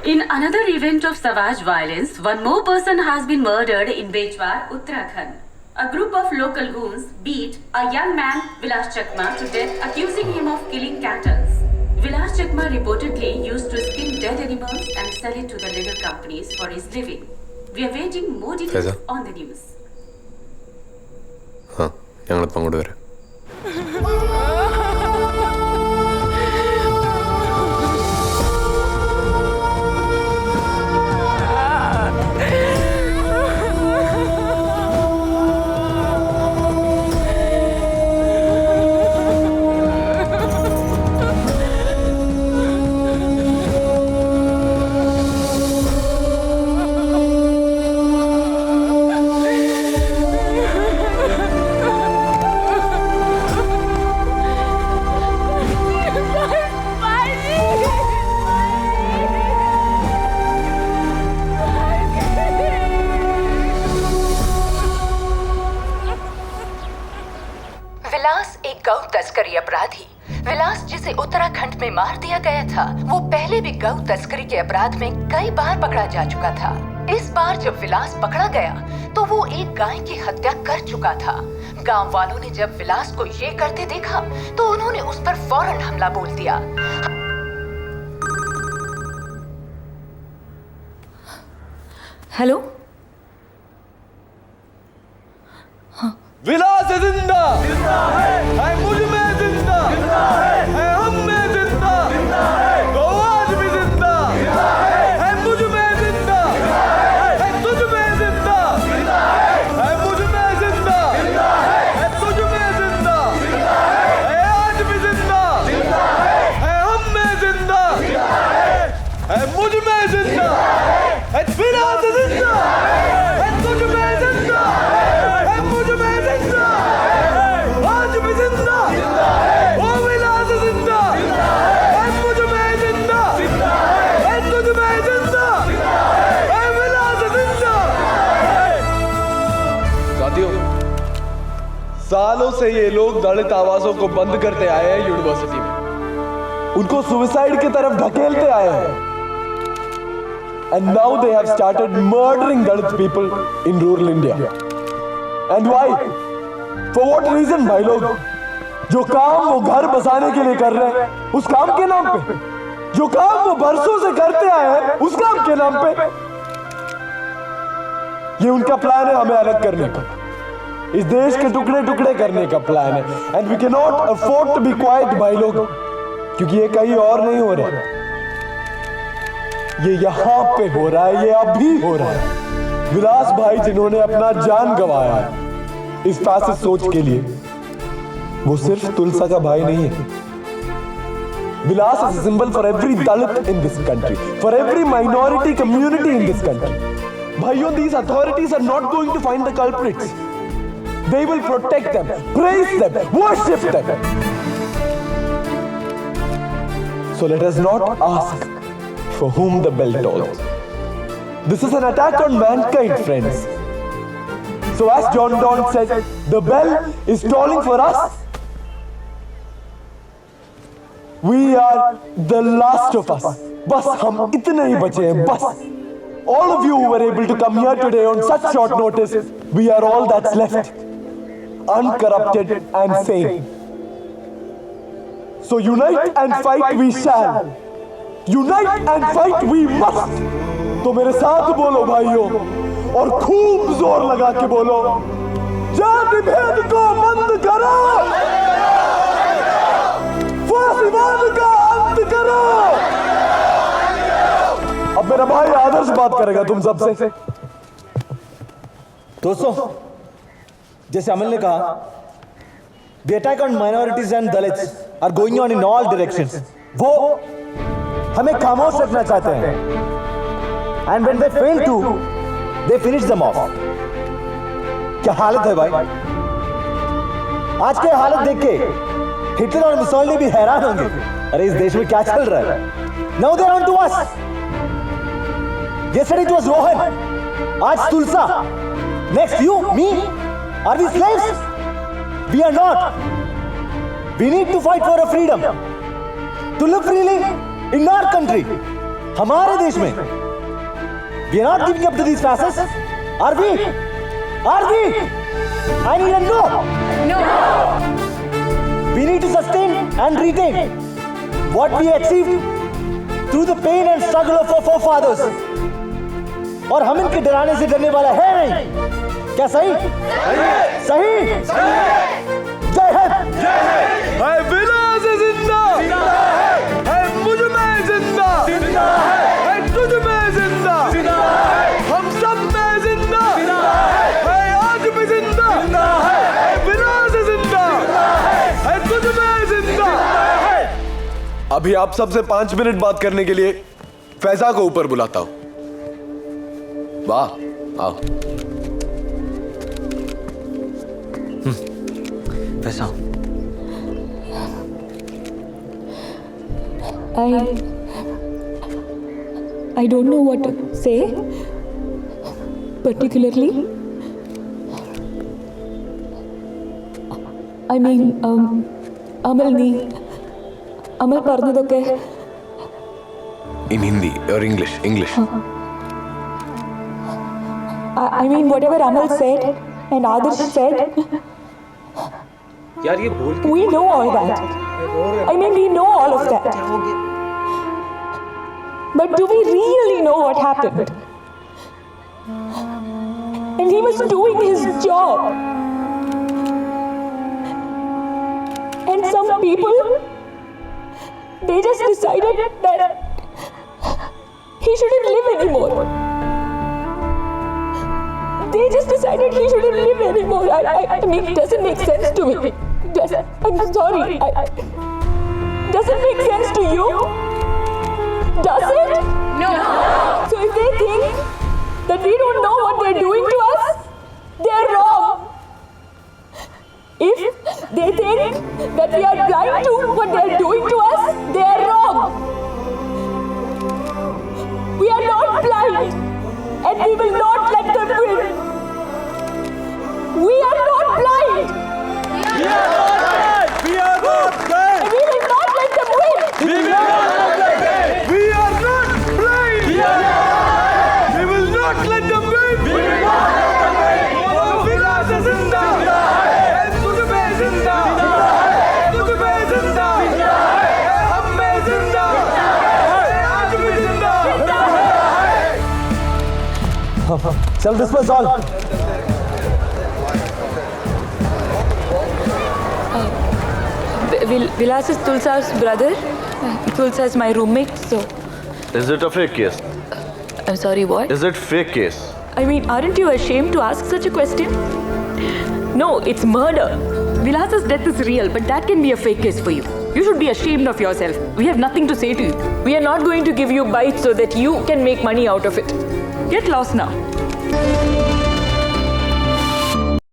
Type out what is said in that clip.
In another event of savage violence, one more person has been murdered in Bechwar, Uttarakhand. A group of local goons beat a young man, Vilas Chakma, to death, accusing him of killing cattle. Vilas Chakma reportedly used to skin dead animals and sell it to the leather companies for his living. We are waiting more details on the news. ഞങ്ങളിപ്പോൾ അങ്ങോട്ട് വരാം. विलास एक गौ तस्करी अपराधी। विलास जिसे उत्तराखंड में मार दिया गया था, वो पहले भी गौ तस्करी के अपराध में कई बार पकड़ा जा चुका था। इस बार जब विलास पकड़ा गया तो वो एक गाय की हत्या कर चुका था। गांव वालों ने जब विलास को ये करते देखा तो उन्होंने उस पर फौरन हमला बोल दिया। हेलो, विलास जिंदा है, मुझ में जिंदा है, हम में जिंदा है, तो आज भी जिंदा है, मुझ में जिंदा है, तुझ में जिंदा है, मुझ में जिंदा है, तुझ में जिंदा है, आज भी जिंदा है, हम में जिंदा है, मुझ में जिंदा है, विलास जिंदा है, तुझ में जिंदा है, मुझ में जिंदा आज भी जिंदा ओ विलास जिंदा है, मुझ में जिंदा है, तुझ में जिंदा है, विलास जिंदा। साथियों, सालों से ये लोग दलित आवाजों को बंद करते आए हैं यूनिवर्सिटी में, उनको सुसाइड की तरफ ढकेलते आए हैं, and now they have started murdering Dalit people in rural India. And why? For what reason भाई लोग? जो काम वो घर बसाने के लिए कर रहे हैं, उस काम के नाम पे, जो काम वो बरसों से करते आए हैं, उस काम के नाम पे, ये उनका प्लान है हमें अलग करने का, इस देश के टुकड़े टुकड़े करने का प्लान है। And we can not afford to be quiet भाई लोग, क्योंकि ये कहीं और नहीं हो रहा है, ये यहां पे हो रहा है, ये अभी हो रहा है। विलास भाई जिन्होंने अपना जान गंवाया है इस फासिस्ट सोच के लिए, वो सिर्फ तुलसा का भाई नहीं है। विलास is a symbol for every Dalit in this country, for every minority community in this country. भाइयों, these authorities are not going to find the culprits. They will protect them, praise them, worship them. So let us not ask for whom the bell tolls. This is an attack on mankind, friends. So as John Donne said, the bell is tolling for us. We are the last of us. बस हम इतने ही बचे हैं, बस. All of you who were able to come here today on such short notice, we are all that's left, uncorrupted and sane. So unite and fight we shall. Unite and fight we must. तो मेरे साथ बोलो भाइयों, और खूब जोर लगा के बोलो, जाति भेद को बंद करो, फासीवाद का अंत करो। अब मेरा भाई आदर्श बात करेगा तुम सबसे। दोस्तों, जैसे अमल ने कहा, the attack on minorities and Dalits are going on in all directions. वो हमें खामोश रखना चाहते हैं, and when they fail to, they finish them off. क्या हालत है भाई? आज के हालत देख के हिटलर और मुसोलिनी भी हैरान होंगे, अरे इस देश में क्या चल रहा है? Now they are on to us. Yesterday it was Rohan, आज तुलसा, next you, me. Are we slaves? We are not. We need to fight for a freedom, to live freely in our country. हमारे देश में we are not giving up to these fascists. Are we? Are we? I need a no. No. We need to sustain and retain what we achieved through the pain and struggle of our forefathers. और हम इनके डराने से डरने वाला है नहीं. क्या सही? सही? जय हिंद. है विलास जिंदा, है मुझ में जिंदा, है तुझ में जिंदा, हम सब में जिंदा, है आज भी जिंदा, है विलास जिंदा, है तुझ में जिंदा. अभी आप सबसे 5 मिनट बात करने के लिए फैजा को ऊपर बुलाता हूं. वाह, आओ. Faiza, I don't know what to say, particularly. I mean, Amal പറഞ്ഞതൊക്കെ In Hindi or English? English. I mean, whatever Amal said and Adarsh said, यार ये बोल we know all that. I mean, we know all of that. But do we really know what happened? And he was doing his job. And some people, they just decided that he shouldn't live anymore. They just decided he shouldn't live anymore. I mean, it doesn't make sense to me. I'm sorry. Does it make sense to you? Does it? No. So if they think that we don't know what they're doing to us, they're wrong. If they think that we are blind to what they're doing to us, they're wrong. We are not blind, and we will not let them win. We are not blind. We are not blind. We are not blind. And we will not let them win. We will not let them. We are not blind. We are not. We will not let them win. We will not let them win. और विलास जिंदा है, तुझ में जिंदा है, तुझ में जिंदा है, हम में जिंदा है, आज भी जिंदा है. चल disperse all. Vilas is Tulsa's brother. Tulsa is my roommate, so... Is it a fake case? I'm sorry, what? Is it fake case? I mean, aren't you ashamed to ask such a question? No, it's murder. Vilas's death is real, but that can be a fake case for you. You should be ashamed of yourself. We have nothing to say to you. We are not going to give you bites so that you can make money out of it. Get lost now.